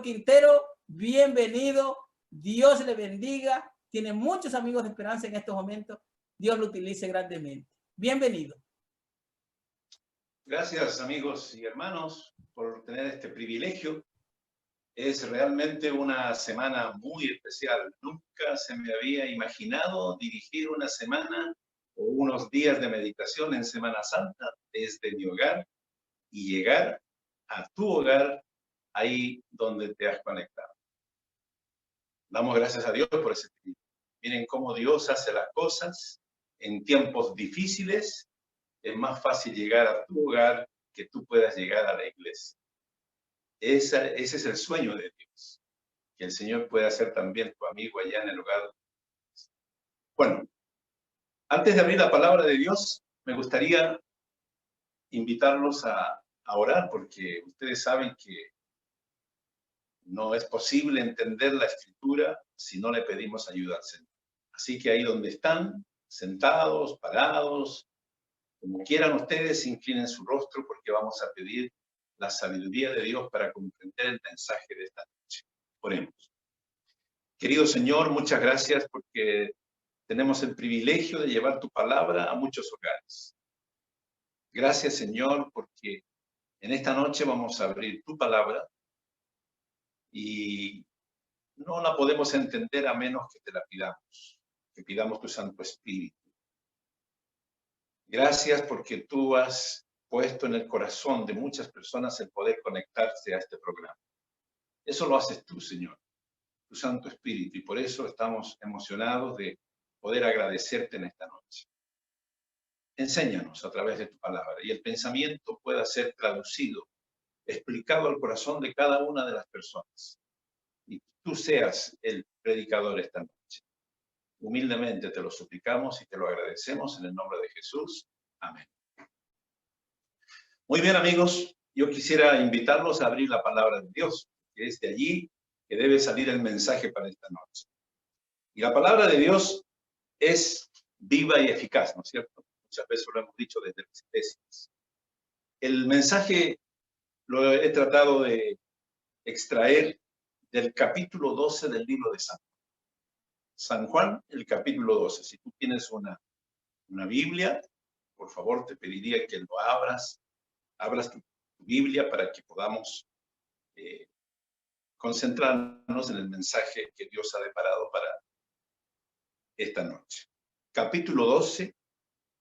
Quintero, bienvenido. Dios le bendiga. Tiene muchos amigos de esperanza en estos momentos. Dios lo utilice grandemente. Bienvenido. Gracias, amigos y hermanos, por tener este privilegio. Es realmente una semana muy especial. Nunca se me había imaginado dirigir una semana o unos días de meditación en Semana Santa desde mi hogar y llegar a tu hogar ahí donde te has conectado. Damos gracias a Dios por ese tiempo. Miren cómo Dios hace las cosas en tiempos difíciles. Es más fácil llegar a tu hogar que tú puedas llegar a la iglesia. Ese es el sueño de Dios, que el Señor pueda ser también tu amigo allá en el hogar. Bueno, antes de abrir la palabra de Dios, me gustaría invitarlos a orar, porque ustedes saben que no es posible entender la Escritura si no le pedimos ayuda al Señor. Así que ahí donde están, sentados, parados, como quieran ustedes, inclinen su rostro porque vamos a pedir la sabiduría de Dios para comprender el mensaje de esta noche. Oremos. Querido Señor, muchas gracias porque tenemos el privilegio de llevar tu palabra a muchos hogares. Gracias, Señor, porque en esta noche vamos a abrir tu palabra y no la podemos entender a menos que te la pidamos, que pidamos tu Santo Espíritu. Gracias porque tú has puesto en el corazón de muchas personas el poder conectarse a este programa. Eso lo haces tú, Señor, tu Santo Espíritu, y por eso estamos emocionados de poder agradecerte en esta noche. Enséñanos a través de tu palabra y el pensamiento pueda ser traducido, explicado al corazón de cada una de las personas. Y tú seas el predicador esta noche. Humildemente te lo suplicamos y te lo agradecemos en el nombre de Jesús. Amén. Muy bien, amigos, yo quisiera invitarlos a abrir la palabra de Dios, que es de allí que debe salir el mensaje para esta noche. Y la palabra de Dios es viva y eficaz, ¿no es cierto? Muchas veces lo hemos dicho desde las iglesias. El mensaje lo he tratado de extraer del capítulo 12 del libro de San Juan. San Juan, el capítulo 12. Si tú tienes una Biblia, por favor te pediría que lo abras tu Biblia para que podamos concentrarnos en el mensaje que Dios ha deparado para esta noche. Capítulo 12,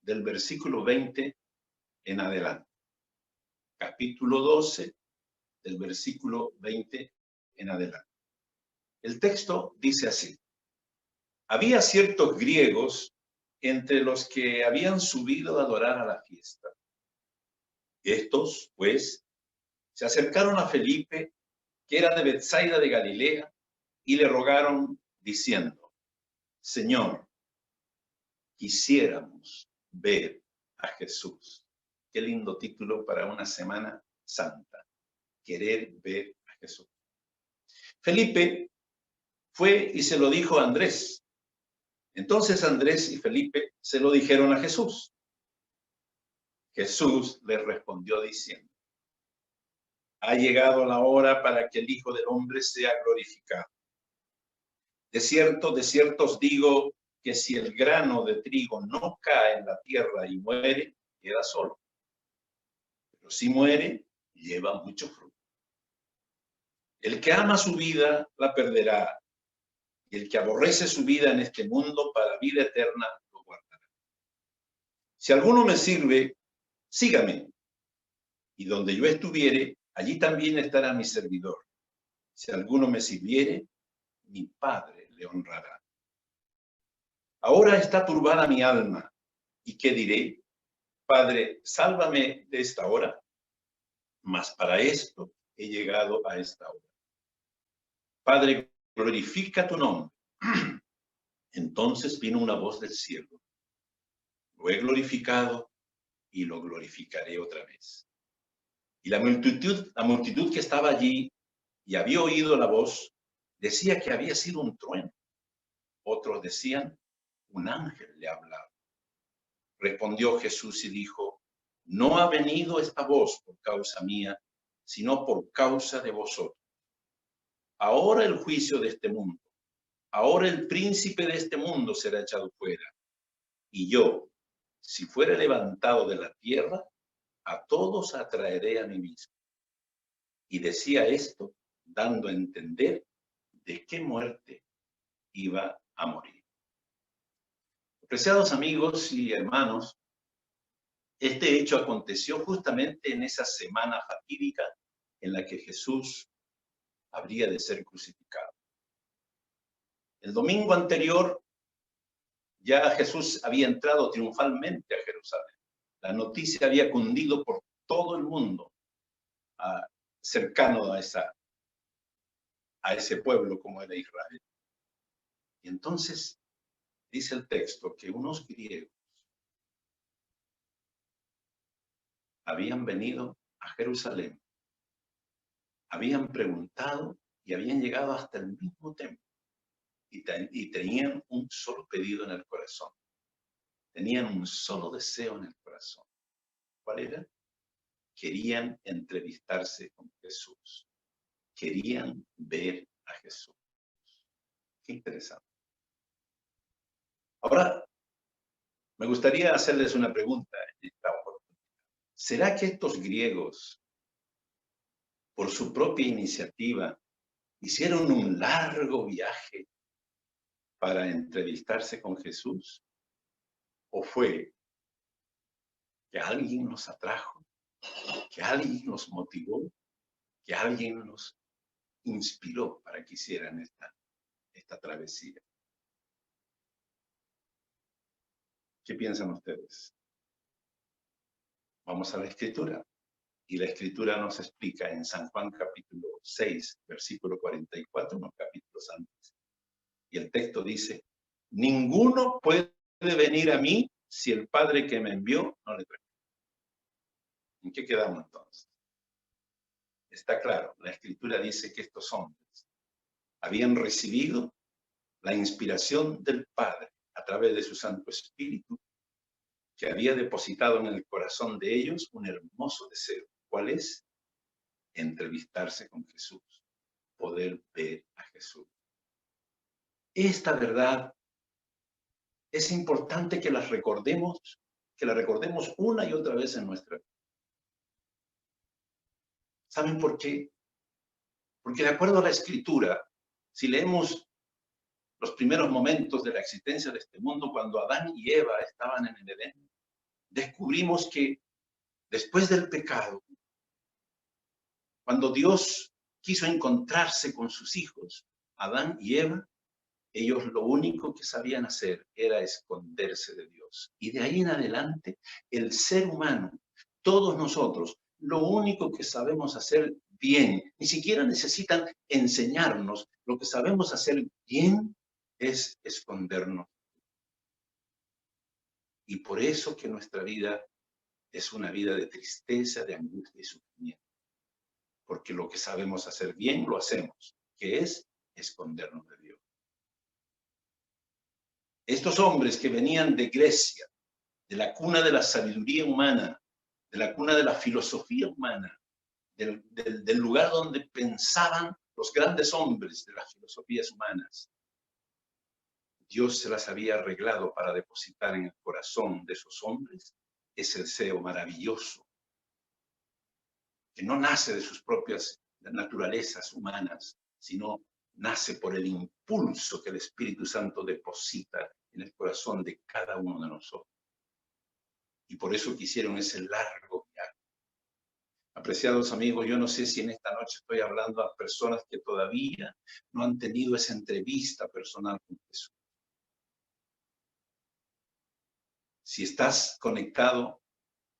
del versículo 20 en adelante. Capítulo 12, del versículo 20 en adelante. El texto dice así: había ciertos griegos entre los que habían subido a adorar a la fiesta. Estos, pues, se acercaron a Felipe, que era de Betsaida de Galilea, y le rogaron diciendo: Señor, quisiéramos ver a Jesús. Qué lindo título para una Semana Santa, querer ver a Jesús. Felipe fue y se lo dijo a Andrés. Entonces Andrés y Felipe se lo dijeron a Jesús. Jesús les respondió diciendo: ha llegado la hora para que el Hijo del Hombre sea glorificado. De cierto os digo que si el grano de trigo no cae en la tierra y muere, queda solo. Pero si muere, lleva mucho fruto. El que ama su vida, la perderá. Y el que aborrece su vida en este mundo, para vida eterna, lo guardará. Si alguno me sirve, sígame. Y donde yo estuviere, allí también estará mi servidor. Si alguno me sirviere, mi Padre le honrará. Ahora está turbada mi alma. ¿Y qué diré? Padre, sálvame de esta hora. Mas para esto he llegado a esta hora. Padre, glorifica tu nombre. Entonces vino una voz del cielo. Lo he glorificado y lo glorificaré otra vez. Y la multitud que estaba allí y había oído la voz, decía que había sido un trueno. Otros decían, un ángel le hablaba. Respondió Jesús y dijo: no ha venido esta voz por causa mía, sino por causa de vosotros. ahora el juicio de este mundo, ahora el príncipe de este mundo será echado fuera. Y yo, si fuere levantado de la tierra, a todos atraeré a mí mismo. Y decía esto, dando a entender de qué muerte iba a morir. Apreciados amigos y hermanos, este hecho aconteció justamente en esa semana fatídica en la que Jesús habría de ser crucificado. El domingo anterior ya Jesús había entrado triunfalmente a Jerusalén. La noticia había cundido por todo el mundo cercano a ese pueblo como era Israel. Y entonces dice el texto que unos griegos habían venido a Jerusalén, habían preguntado y habían llegado hasta el mismo templo y tenían un solo pedido en el corazón. Tenían un solo deseo en el corazón. ¿Cuál era? Querían entrevistarse con Jesús. Querían ver a Jesús. Qué interesante. Ahora, me gustaría hacerles una pregunta en esta oportunidad. ¿Será que estos griegos, por su propia iniciativa, hicieron un largo viaje para entrevistarse con Jesús? ¿O fue que alguien los atrajo, que alguien los motivó, que alguien los inspiró para que hicieran esta travesía? ¿Qué piensan ustedes? Vamos a la Escritura. Y la Escritura nos explica en San Juan capítulo 6, versículo 44, unos capítulos antes. Y el texto dice, ninguno puede venir a mí si el Padre que me envió no le trae. ¿En qué quedamos entonces? Está claro, la Escritura dice que estos hombres habían recibido la inspiración del Padre a través de su Santo Espíritu, que había depositado en el corazón de ellos un hermoso deseo. ¿Cuál es? Entrevistarse con Jesús, poder ver a Jesús. Esta verdad es importante que la recordemos una y otra vez en nuestra vida. ¿Saben por qué? Porque de acuerdo a la Escritura, si leemos los primeros momentos de la existencia de este mundo, cuando Adán y Eva estaban en el Edén, descubrimos que después del pecado, cuando Dios quiso encontrarse con sus hijos, Adán y Eva, ellos lo único que sabían hacer era esconderse de Dios. Y de ahí en adelante, el ser humano, todos nosotros, lo único que sabemos hacer bien, ni siquiera necesitan enseñarnos, lo que sabemos hacer bien es escondernos. Y por eso que nuestra vida es una vida de tristeza, de angustia y sufrimiento. Porque lo que sabemos hacer bien lo hacemos, que es escondernos de Dios. Estos hombres que venían de Grecia, de la cuna de la sabiduría humana, de la cuna de la filosofía humana, del lugar donde pensaban los grandes hombres de las filosofías humanas, Dios se las había arreglado para depositar en el corazón de esos hombres ese deseo maravilloso, que no nace de sus propias naturalezas humanas, sino nace por el impulso que el Espíritu Santo deposita en el corazón de cada uno de nosotros. Y por eso quisieron ese largo viaje. Apreciados amigos, yo no sé si en esta noche estoy hablando a personas que todavía no han tenido esa entrevista personal con Jesús. Si estás conectado,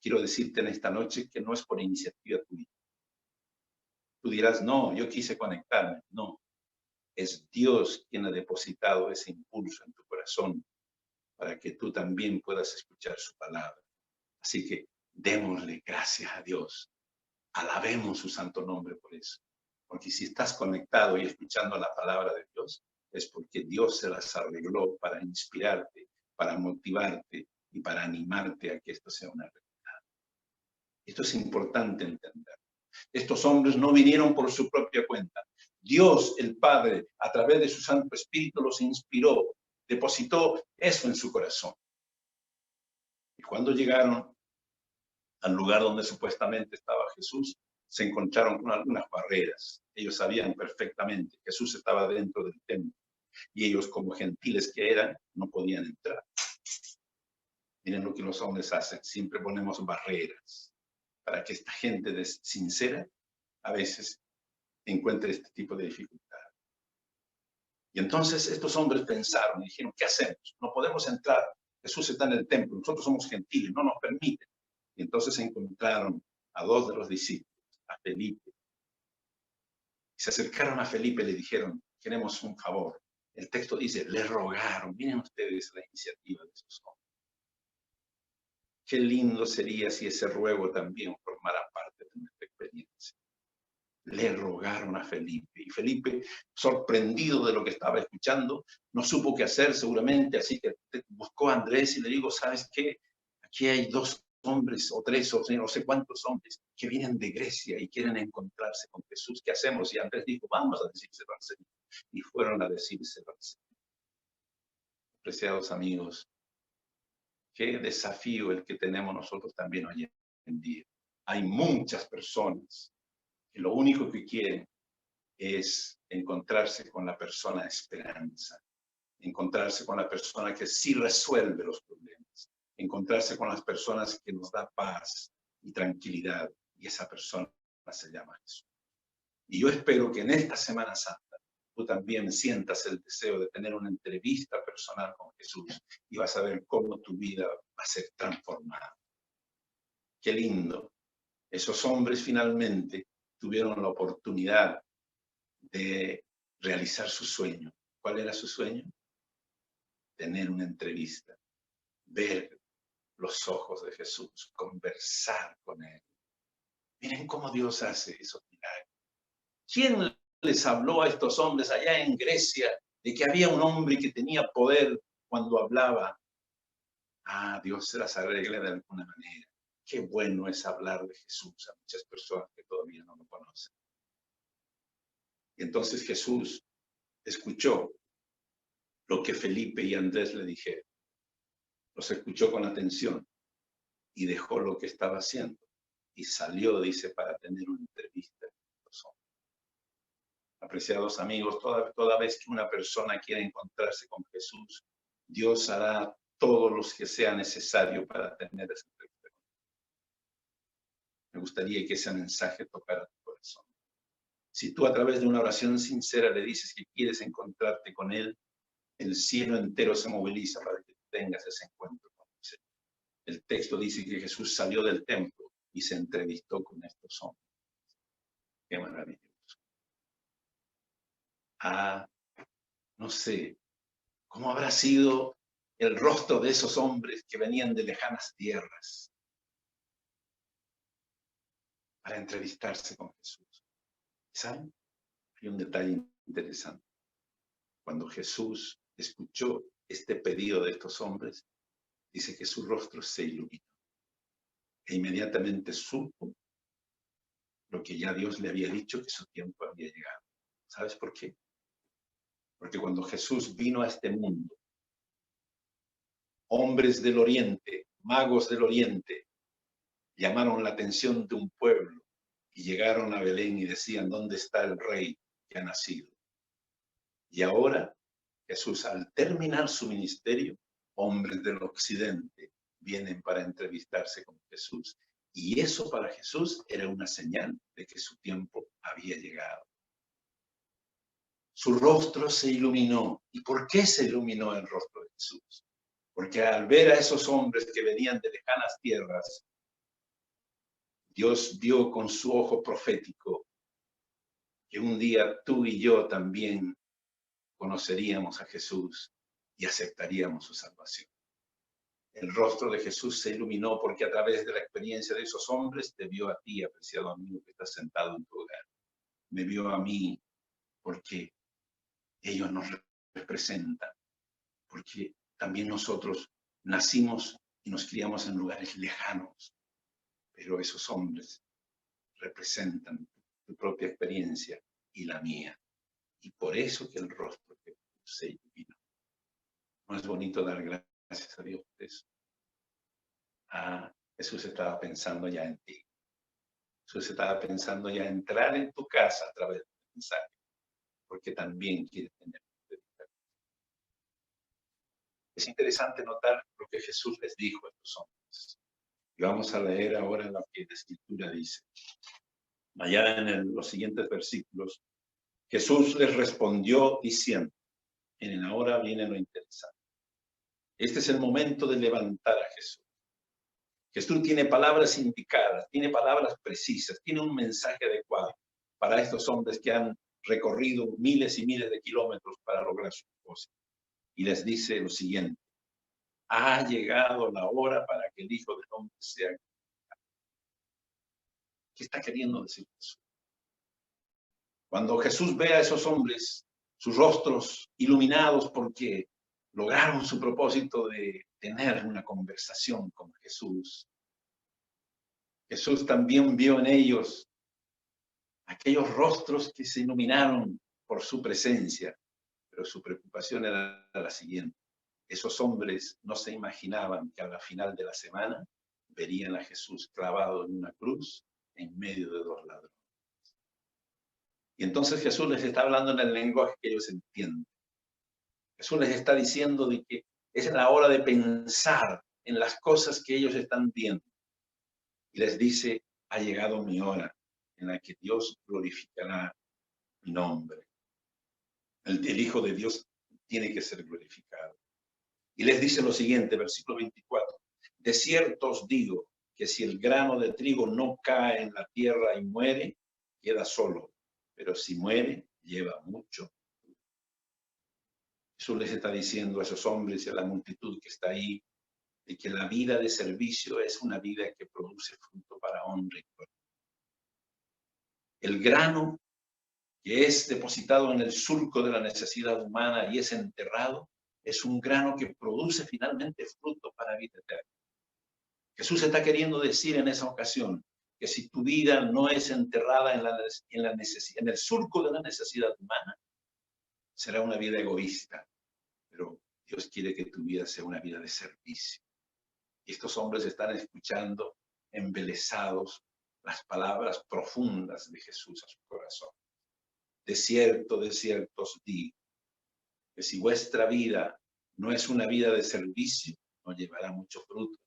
quiero decirte en esta noche que no es por iniciativa tuya. Tú dirás, no, yo quise conectarme. No, es Dios quien ha depositado ese impulso en tu corazón para que tú también puedas escuchar su palabra. Así que démosle gracias a Dios. Alabemos su santo nombre por eso. Porque si estás conectado y escuchando la palabra de Dios, es porque Dios se las arregló para inspirarte, para motivarte y para animarte a que esto sea una realidad. Esto es importante entender. Estos hombres no vinieron por su propia cuenta. Dios, el Padre, a través de su Santo Espíritu, los inspiró, depositó eso en su corazón. Y cuando llegaron al lugar donde supuestamente estaba Jesús, se encontraron con algunas barreras. Ellos sabían perfectamente que Jesús estaba dentro del templo y ellos, como gentiles que eran, no podían entrar. Miren lo que los hombres hacen, siempre ponemos barreras para que esta gente sincera a veces encuentre este tipo de dificultad. Y entonces estos hombres pensaron y dijeron, ¿qué hacemos? No podemos entrar. Jesús está en el templo, nosotros somos gentiles, no nos permiten. Y entonces encontraron a dos de los discípulos, a Felipe. Y se acercaron a Felipe y le dijeron, queremos un favor. El texto dice, le rogaron. Miren ustedes la iniciativa de esos hombres. Qué lindo sería si ese ruego también formara parte de nuestra experiencia. Le rogaron a Felipe. Y Felipe, sorprendido de lo que estaba escuchando, no supo qué hacer seguramente, así que buscó a Andrés y le dijo, ¿sabes qué? Aquí hay dos hombres o tres o no sé cuántos hombres que vienen de Grecia y quieren encontrarse con Jesús. ¿Qué hacemos? Y Andrés dijo, vamos a decírselo al Señor. Y fueron a decírselo al Señor. Apreciados amigos, qué desafío el que tenemos nosotros también hoy en día. Hay muchas personas que lo único que quieren es encontrarse con la persona de esperanza, encontrarse con la persona que sí resuelve los problemas, encontrarse con las personas que nos da paz y tranquilidad, y esa persona se llama Jesús. Y yo espero que en esta Semana Santa tú también sientas el deseo de tener una entrevista personal con Jesús y vas a ver cómo tu vida va a ser transformada. Qué lindo. Esos hombres finalmente tuvieron la oportunidad de realizar su sueño. ¿Cuál era su sueño? Tener una entrevista, ver los ojos de Jesús, conversar con Él. Miren cómo Dios hace esos milagros. ¿Quién les habló a estos hombres allá en Grecia de que había un hombre que tenía poder cuando hablaba? Ah, Dios se las arregla de alguna manera. Qué bueno es hablar de Jesús a muchas personas que todavía no lo conocen. Y entonces Jesús escuchó lo que Felipe y Andrés le dijeron. Los escuchó con atención y dejó lo que estaba haciendo. Y salió, dice, para tener una entrevista con los hombres. Apreciados amigos, toda vez que una persona quiere encontrarse con Jesús, Dios hará todo lo que sea necesario para tener esa entrevista. Me gustaría que ese mensaje tocara tu corazón. Si tú a través de una oración sincera le dices que quieres encontrarte con Él, el cielo entero se moviliza para que tengas ese encuentro con Él. El texto dice que Jesús salió del templo y se entrevistó con estos hombres. Qué maravilloso. Ah, no sé, ¿cómo habrá sido el rostro de esos hombres que venían de lejanas tierras para entrevistarse con Jesús? ¿Saben? Hay un detalle interesante. Cuando Jesús escuchó este pedido de estos hombres, dice que su rostro se iluminó. E inmediatamente supo lo que ya Dios le había dicho, que su tiempo había llegado. ¿Sabes por qué? Porque cuando Jesús vino a este mundo, hombres del oriente, magos del oriente, llamaron la atención de un pueblo y llegaron a Belén y decían, ¿dónde está el rey que ha nacido? Y ahora Jesús, al terminar su ministerio, hombres del occidente vienen para entrevistarse con Jesús. Y eso para Jesús era una señal de que su tiempo había llegado. Su rostro se iluminó. ¿Y por qué se iluminó el rostro de Jesús? Porque al ver a esos hombres que venían de lejanas tierras, Dios vio con su ojo profético que un día tú y yo también conoceríamos a Jesús y aceptaríamos su salvación. El rostro de Jesús se iluminó porque a través de la experiencia de esos hombres te vio a ti, apreciado amigo que estás sentado en tu hogar. Me vio a mí porque ellos nos representan, porque también nosotros nacimos y nos criamos en lugares lejanos, pero esos hombres representan tu propia experiencia y la mía. por eso que el rostro se iluminó. ¿No es bonito dar gracias a Dios por eso? Ah, Jesús estaba pensando ya en ti. Jesús estaba pensando ya entrar en tu casa a través del mensaje, porque también quiere tener. Es interesante notar lo que Jesús les dijo a estos hombres. Y vamos a leer ahora lo que la Escritura dice. Allá en los siguientes versículos, Jesús les respondió diciendo, miren, ahora viene lo interesante. Este es el momento de levantar a Jesús. Jesús tiene palabras indicadas, tiene palabras precisas, tiene un mensaje adecuado para estos hombres que han recorrido miles y miles de kilómetros para lograr su propósito. Y les dice lo siguiente: ha llegado la hora para que el Hijo del Hombre sea glorificado. ¿Qué está queriendo decir Jesús? Cuando Jesús ve a esos hombres, sus rostros iluminados porque lograron su propósito de tener una conversación con Jesús, Jesús también vio en ellos aquellos rostros que se iluminaron por su presencia, pero su preocupación era la siguiente: esos hombres no se imaginaban que a la final de la semana verían a Jesús clavado en una cruz en medio de dos ladrones. Y entonces Jesús les está hablando en el lenguaje que ellos entienden. Jesús les está diciendo de que es la hora de pensar en las cosas que ellos están viendo. Y les dice: ha llegado mi hora en la que Dios glorificará mi nombre. El Hijo de Dios tiene que ser glorificado. Y les dice lo siguiente, versículo 24. De cierto os digo que si el grano de trigo no cae en la tierra y muere, queda solo. Pero si muere, lleva mucho. Jesús les está diciendo a esos hombres y a la multitud que está ahí, de que la vida de servicio es una vida que produce fruto para honra y gloria. El grano que es depositado en el surco de la necesidad humana y es enterrado, es un grano que produce finalmente fruto para vida eterna. Jesús está queriendo decir en esa ocasión que si tu vida no es enterrada en el surco de la necesidad humana, será una vida egoísta. Pero Dios quiere que tu vida sea una vida de servicio. Y estos hombres están escuchando embelesados las palabras profundas de Jesús a su corazón. De cierto os digo, que si vuestra vida no es una vida de servicio, no llevará mucho fruto.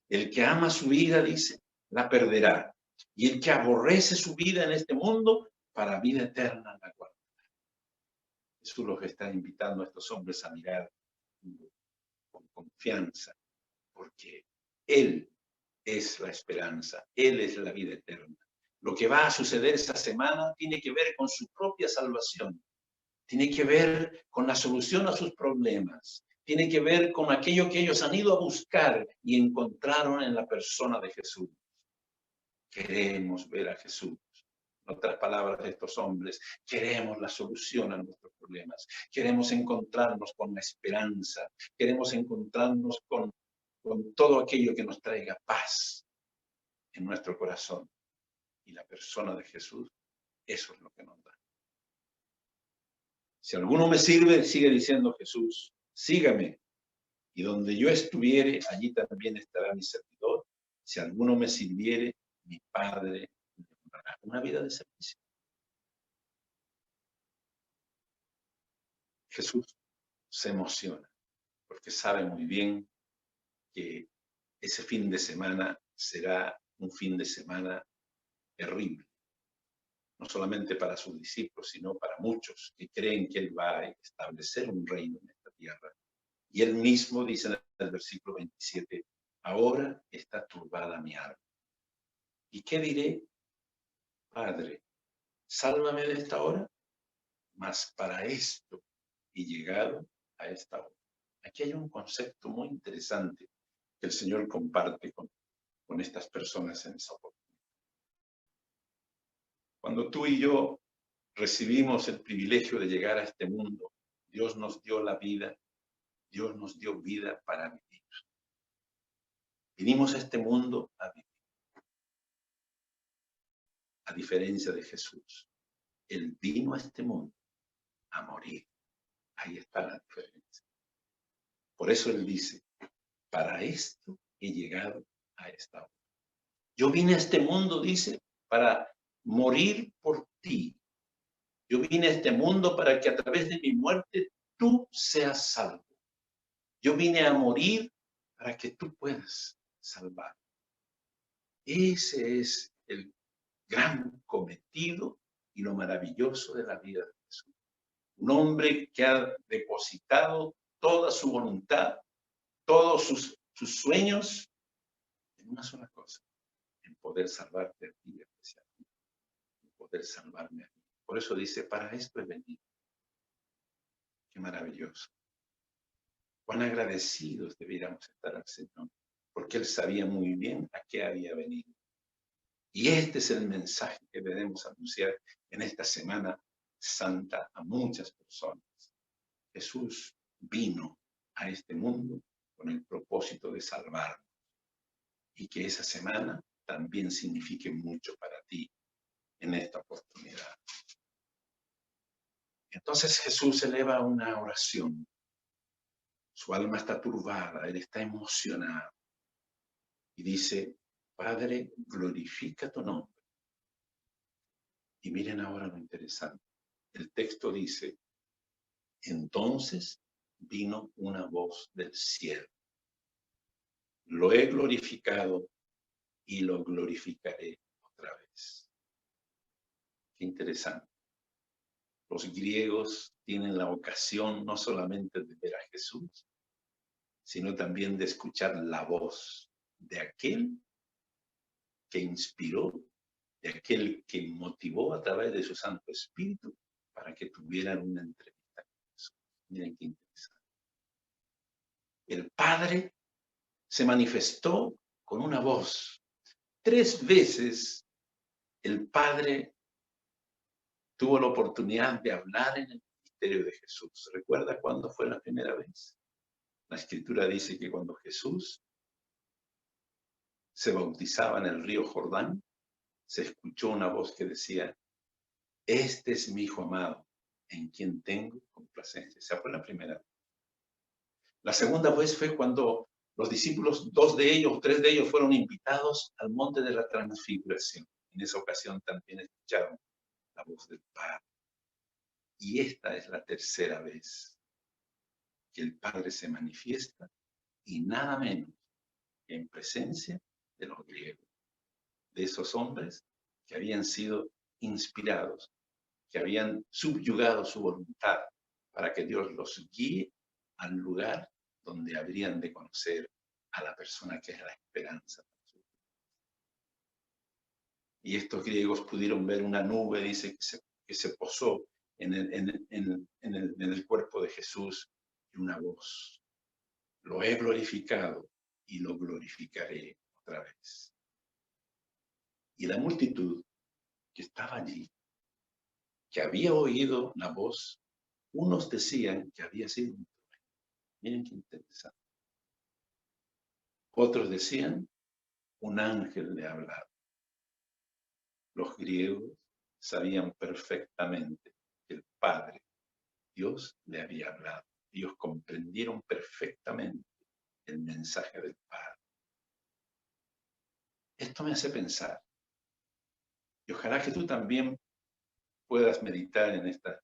El que ama su vida, dice, la perderá. Y el que aborrece su vida en este mundo, para vida eterna la guardará. Jesús los está invitando a estos hombres a mirar con confianza, porque Él es la esperanza, Él es la vida eterna. Lo que va a suceder esta semana tiene que ver con su propia salvación, tiene que ver con la solución a sus problemas, tiene que ver con aquello que ellos han ido a buscar y encontraron en la persona de Jesús. Queremos ver a Jesús. En otras palabras de estos hombres, queremos la solución a nuestros problemas, queremos encontrarnos con la esperanza, queremos encontrarnos con todo aquello que nos traiga paz en nuestro corazón. Y la persona de Jesús, eso es lo que nos da. Si alguno me sirve, sigue diciendo Jesús, sígame. Y donde yo estuviere, allí también estará mi servidor. Si alguno me sirviere, mi Padre le honrará. Una vida de servicio. Jesús se emociona porque sabe muy bien que ese fin de semana será un fin de semana terrible. No solamente para sus discípulos, sino para muchos que creen que Él va a establecer un reino en esta tierra. Y Él mismo dice en el versículo 27, ahora está turbada mi alma. ¿Y qué diré? Padre, sálvame de esta hora, mas para esto he llegado a esta hora. Aquí hay un concepto muy interesante que el Señor comparte con estas personas en esa oportunidad. Cuando tú y yo recibimos el privilegio de llegar a este mundo, Dios nos dio la vida, Dios nos dio vida para vivir. Vinimos a este mundo a vivir. A diferencia de Jesús, Él vino a este mundo a morir. Ahí está la diferencia. Por eso Él dice, para esto he llegado a esta hora. Yo vine a este mundo, dice, para morir por ti. Yo vine a este mundo para que a través de mi muerte tú seas salvo. Yo vine a morir para que tú puedas salvar. Ese es el gran cometido y lo maravilloso de la vida de Jesús. Un hombre que ha depositado toda su voluntad, todos sus sueños en una sola cosa, en poder salvarte a ti especialmente, en poder salvarme a mí. Por eso dice, para esto he venido. Qué maravilloso. Cuán agradecidos debiéramos estar al Señor, porque Él sabía muy bien a qué había venido. Y este es el mensaje que debemos anunciar en esta Semana Santa a muchas personas. Jesús vino a este mundo con el propósito de salvarnos. Y que esa semana también signifique mucho para ti en esta oportunidad. Entonces Jesús eleva una oración. Su alma está turbada, él está emocionado. Y dice, Padre, glorifica tu nombre. Y miren ahora lo interesante. El texto dice, entonces vino una voz del cielo. Lo he glorificado y lo glorificaré otra vez. Qué interesante. Los griegos tienen la ocasión no solamente de ver a Jesús, sino también de escuchar la voz de aquel que inspiró, de aquel que motivó a través de su Santo Espíritu para que tuvieran una entrevista con Jesús. Miren qué interesante. El Padre se manifestó con una voz. 3 veces el Padre tuvo la oportunidad de hablar en el ministerio de Jesús. ¿Recuerda cuándo fue la primera vez? La Escritura dice que cuando Jesús se bautizaba en el río Jordán, se escuchó una voz que decía, este es mi Hijo amado, en quien tengo complacencia. Esa fue la primera vez. La segunda vez fue cuando los discípulos, 2 de ellos, 3 de ellos fueron invitados al monte de la transfiguración. En esa ocasión también escucharon la voz del Padre. Y esta es la tercera vez que el Padre se manifiesta y nada menos que en presencia de los griegos, de esos hombres que habían sido inspirados, que habían subyugado su voluntad para que Dios los guíe al lugar donde habrían de conocer a la persona que es la esperanza. Y estos griegos pudieron ver una nube, dice, que se posó en el cuerpo de Jesús y una voz. Lo he glorificado y lo glorificaré otra vez. Y la multitud que estaba allí, que había oído la voz, unos decían que había sido un trueno. Miren qué interesante. Otros decían, un ángel le ha hablado. Los griegos sabían perfectamente que el Padre, Dios, le había hablado. Ellos comprendieron perfectamente el mensaje del Padre. Esto me hace pensar, y ojalá que tú también puedas meditar en esta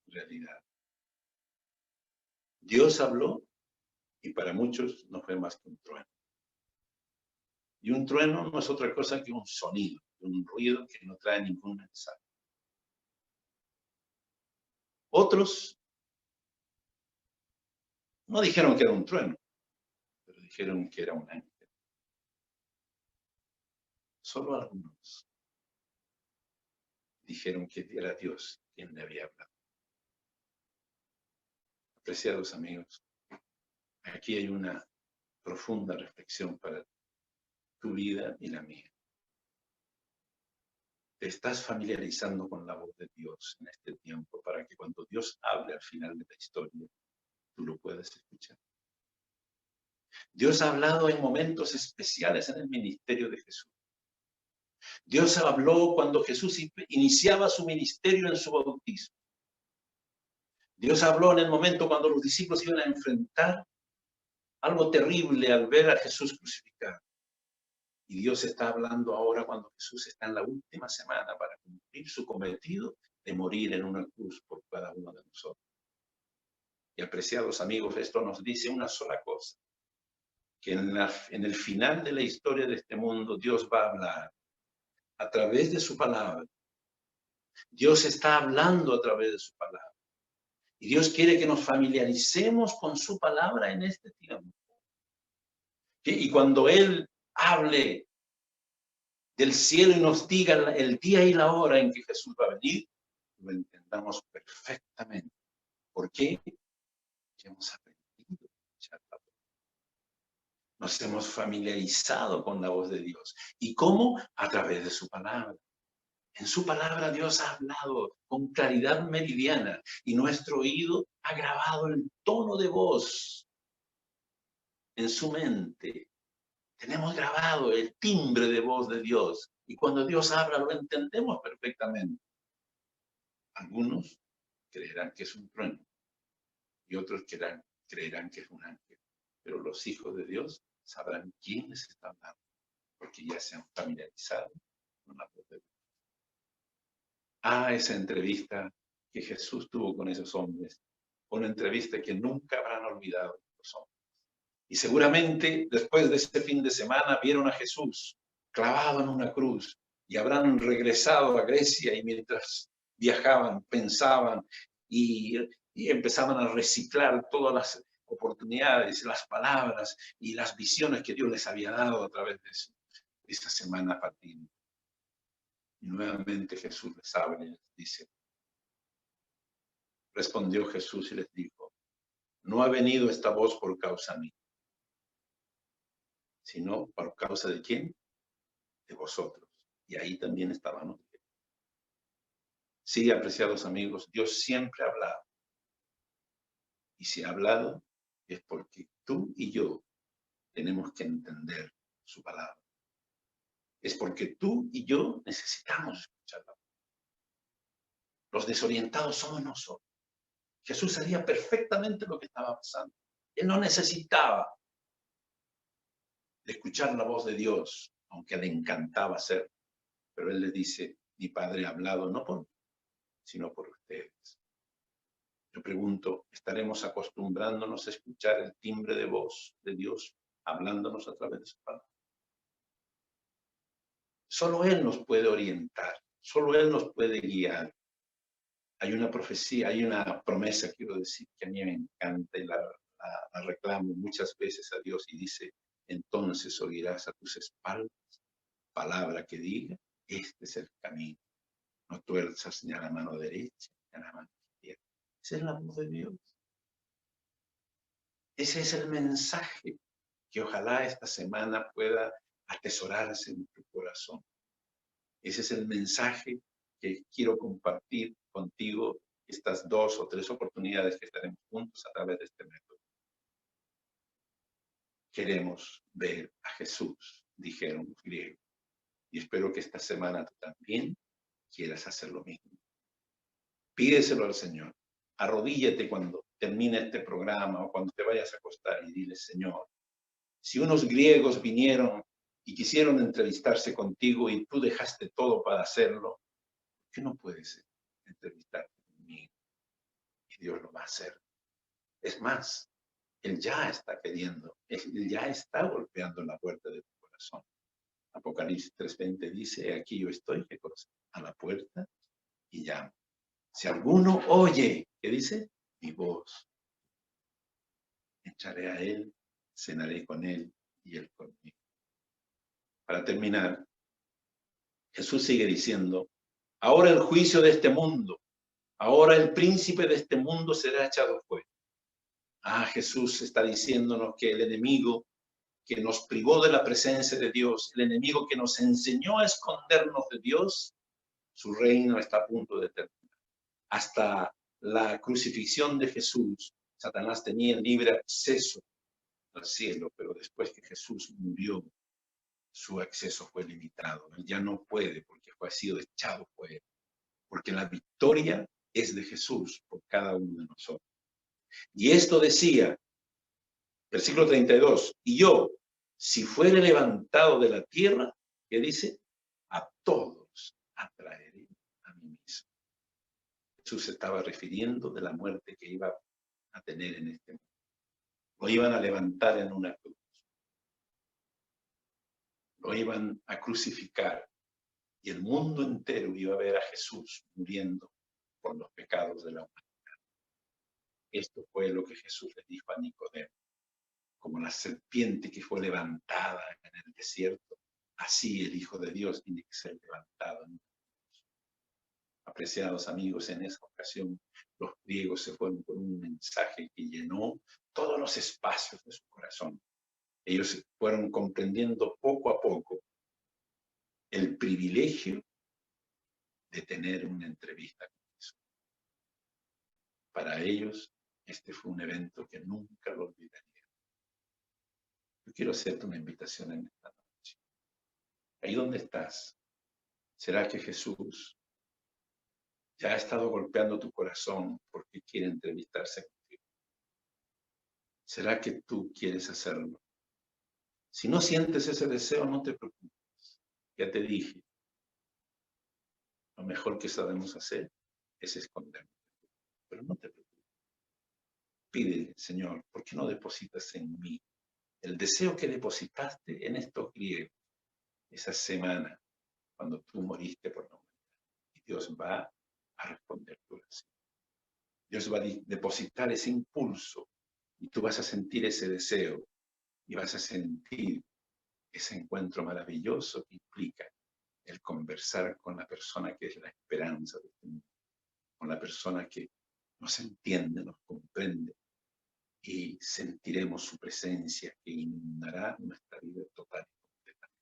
realidad. Dios habló y para muchos no fue más que un trueno. Y un trueno no es otra cosa que un sonido, un ruido que no trae ningún mensaje. Otros no dijeron que era un trueno, pero dijeron que era un ángel. Solo algunos dijeron que era Dios quien le había hablado. Apreciados amigos, aquí hay una profunda reflexión para tu vida y la mía. Te estás familiarizando con la voz de Dios en este tiempo para que cuando Dios hable al final de la historia, tú lo puedas escuchar. Dios ha hablado en momentos especiales en el ministerio de Jesús. Dios habló cuando Jesús iniciaba su ministerio en su bautismo. Dios habló en el momento cuando los discípulos iban a enfrentar algo terrible al ver a Jesús crucificado. Y Dios está hablando ahora cuando Jesús está en la última semana para cumplir su cometido de morir en una cruz por cada uno de nosotros. Y apreciados amigos, esto nos dice una sola cosa, que en el final de la historia de este mundo Dios va a hablar a través de su palabra. Dios está hablando a través de su palabra. Y Dios quiere que nos familiaricemos con su palabra en este tiempo. Y cuando Él hable del cielo y nos diga el día y la hora en que Jesús va a venir, lo entendamos perfectamente. ¿Por qué? Ya hemos aprendido. Nos hemos familiarizado con la voz de Dios. ¿Y cómo? A través de su palabra. En su palabra Dios ha hablado con claridad meridiana y nuestro oído ha grabado el tono de voz en su mente. Tenemos grabado el timbre de voz de Dios y cuando Dios habla lo entendemos perfectamente. Algunos creerán que es un trueno y otros creerán que es un ángel, pero los hijos de Dios sabrán quién les está hablando porque ya se han familiarizado con la voz de Dios. Esa entrevista que Jesús tuvo con esos hombres, una entrevista que nunca habrán olvidado los hombres. Y seguramente después de este fin de semana vieron a Jesús clavado en una cruz y habrán regresado a Grecia y mientras viajaban, pensaban y empezaban a reciclar todas las oportunidades, las palabras y las visiones que Dios les había dado a través de esta semana fatídica. Y nuevamente Jesús les habla y les dice, respondió Jesús y les dijo, no ha venido esta voz por causa mía, sino por causa de ¿quién? De vosotros. Y ahí también estábamos. Sí, apreciados amigos, Dios siempre ha hablado. Y si ha hablado es porque tú y yo tenemos que entender su palabra. Es porque tú y yo necesitamos escucharla. Los desorientados somos nosotros. Jesús sabía perfectamente lo que estaba pasando. Él no necesitaba de escuchar la voz de Dios, aunque le encantaba hacerlo. Pero Él le dice, mi Padre ha hablado no por mí, sino por ustedes. Yo pregunto, ¿estaremos acostumbrándonos a escuchar el timbre de voz de Dios hablándonos a través de su palabra? Solo Él nos puede orientar, solo Él nos puede guiar. Hay una profecía, hay una promesa, quiero decir, que a mí me encanta y la reclamo muchas veces a Dios y dice, entonces oirás a tus espaldas palabra que diga, este es el camino. No tuerzas ni a la mano derecha ni a la mano izquierda. Esa es la voz de Dios. Ese es el mensaje que ojalá esta semana pueda atesorarse en tu corazón. Ese es el mensaje que quiero compartir contigo estas 2 o 3 oportunidades que estaremos juntos a través de este método. Queremos ver a Jesús, dijeron los griegos. Y espero que esta semana tú también quieras hacer lo mismo. Pídeselo al Señor. Arrodíllate cuando termine este programa o cuando te vayas a acostar y dile, Señor, si unos griegos vinieron y quisieron entrevistarse contigo y tú dejaste todo para hacerlo, ¿por qué no puedes entrevistarte conmigo? Y Dios lo va a hacer. Es más, Él ya está queriendo, Él ya está golpeando la puerta de tu corazón. Apocalipsis 3:20 dice, aquí yo estoy, ¿qué cosa? A la puerta y llamo. Si alguno oye, ¿qué dice? Mi voz. Entraré a Él, cenaré con Él y Él conmigo. Para terminar, Jesús sigue diciendo, ahora el juicio de este mundo, ahora el príncipe de este mundo será echado fuera. Jesús está diciéndonos que el enemigo que nos privó de la presencia de Dios, el enemigo que nos enseñó a escondernos de Dios, su reino está a punto de terminar. Hasta la crucifixión de Jesús, Satanás tenía libre acceso al cielo, pero después que Jesús murió, su acceso fue limitado. Él ya no puede porque ha sido echado fuera. Porque la victoria es de Jesús por cada uno de nosotros. Y esto decía, versículo 32, y yo, si fuere levantado de la tierra, ¿qué dice? A todos atraeré a mí mismo. Jesús se estaba refiriendo de la muerte que iba a tener en este mundo. Lo iban a levantar en una cruz. Lo iban a crucificar. Y el mundo entero iba a ver a Jesús muriendo por los pecados de la humanidad. Esto fue lo que Jesús le dijo a Nicodemo. Como la serpiente que fue levantada en el desierto, así el Hijo de Dios tiene que ser levantado. Apreciados amigos, en esa ocasión los griegos se fueron con un mensaje que llenó todos los espacios de su corazón. Ellos fueron comprendiendo poco a poco el privilegio de tener una entrevista con Jesús. Para ellos, este fue un evento que nunca lo olvidarían. Yo quiero hacerte una invitación en esta noche. Ahí donde estás, ¿será que Jesús ya ha estado golpeando tu corazón porque quiere entrevistarse contigo? ¿Será que tú quieres hacerlo? Si no sientes ese deseo, no te preocupes. Ya te dije, lo mejor que sabemos hacer es escondernos. Pero no te preocupes. Pide, Señor, ¿por qué no depositas en mí el deseo que depositaste en estos griegos esa semana cuando tú moriste por la humanidad? Y Dios va a responder tu oración. Dios va a depositar ese impulso y tú vas a sentir ese deseo y vas a sentir ese encuentro maravilloso que implica el conversar con la persona que es la esperanza de este mundo, con la persona que nos entiende, nos comprende, y sentiremos su presencia que inundará nuestra vida total y completamente.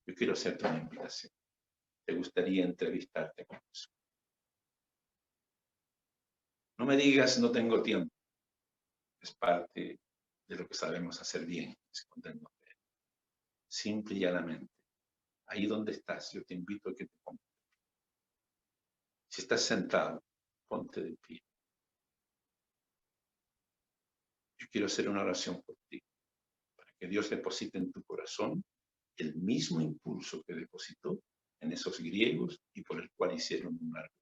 Yo quiero hacerte una invitación. ¿Te gustaría entrevistarte con Jesús? No me digas no tengo tiempo. Es parte de lo que sabemos hacer bien, escondernos de él. Simple y llanamente, ahí donde estás, yo te invito a que te pongas. Si estás sentado, ponte de pie. Yo quiero hacer una oración por ti, para que Dios deposite en tu corazón el mismo impulso que depositó en esos griegos y por el cual hicieron un largo.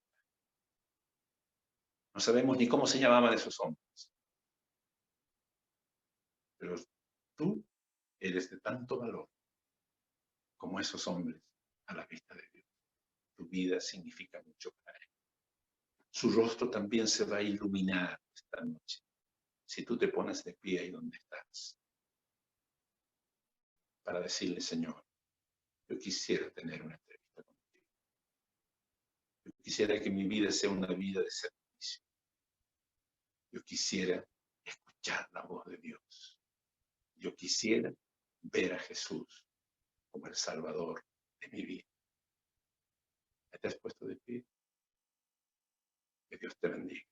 No sabemos ni cómo se llamaban esos hombres, pero tú eres de tanto valor como esos hombres a la vista de Dios. Tu vida significa mucho para él. Su rostro también se va a iluminar esta noche si tú te pones de pie ahí donde estás para decirle, Señor, yo quisiera tener una entrevista contigo. Yo quisiera que mi vida sea una vida de servicio. Yo quisiera escuchar la voz de Dios. Yo quisiera ver a Jesús como el Salvador de mi vida. ¿Te has puesto de pie? Que Dios te bendiga.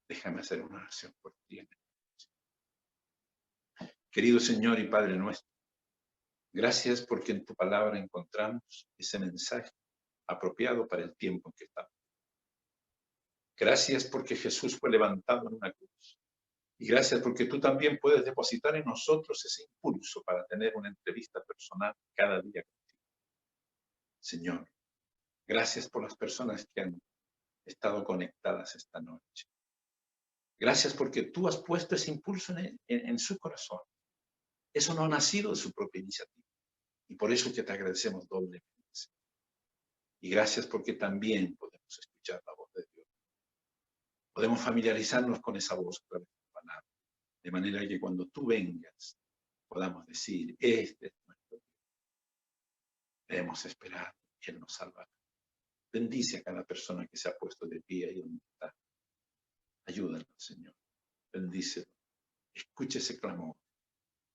Déjame hacer una oración por ti. Querido Señor y Padre nuestro, gracias porque en tu palabra encontramos ese mensaje apropiado para el tiempo en que estamos. Gracias porque Jesús fue levantado en una cruz. Y gracias porque tú también puedes depositar en nosotros ese impulso para tener una entrevista personal cada día contigo. Señor, gracias por las personas que han estado conectadas esta noche. Gracias porque tú has puesto ese impulso en su corazón. Eso no ha nacido de su propia iniciativa. Y por eso que te agradecemos doblemente. Y gracias porque también podemos escuchar la voz de Dios. Podemos familiarizarnos con esa voz a través de tu palabra. De manera que cuando tú vengas, podamos decir, este es nuestro Dios. Debemos esperar y Él nos salvará. Bendice a cada persona que se ha puesto de pie ahí donde está. Ayúdanos, Señor. Bendícelo. Escuche ese clamor.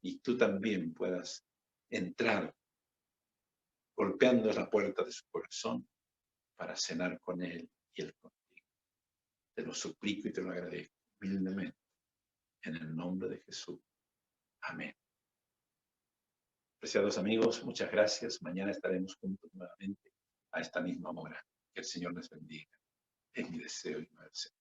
Y tú también puedas entrar golpeando la puerta de su corazón para cenar con Él y Él contigo. Te lo suplico y te lo agradezco humildemente en el nombre de Jesús. Amén. Apreciados amigos, muchas gracias. Mañana estaremos juntos nuevamente a esta misma hora. Que el Señor les bendiga. Es mi deseo y mi deseo.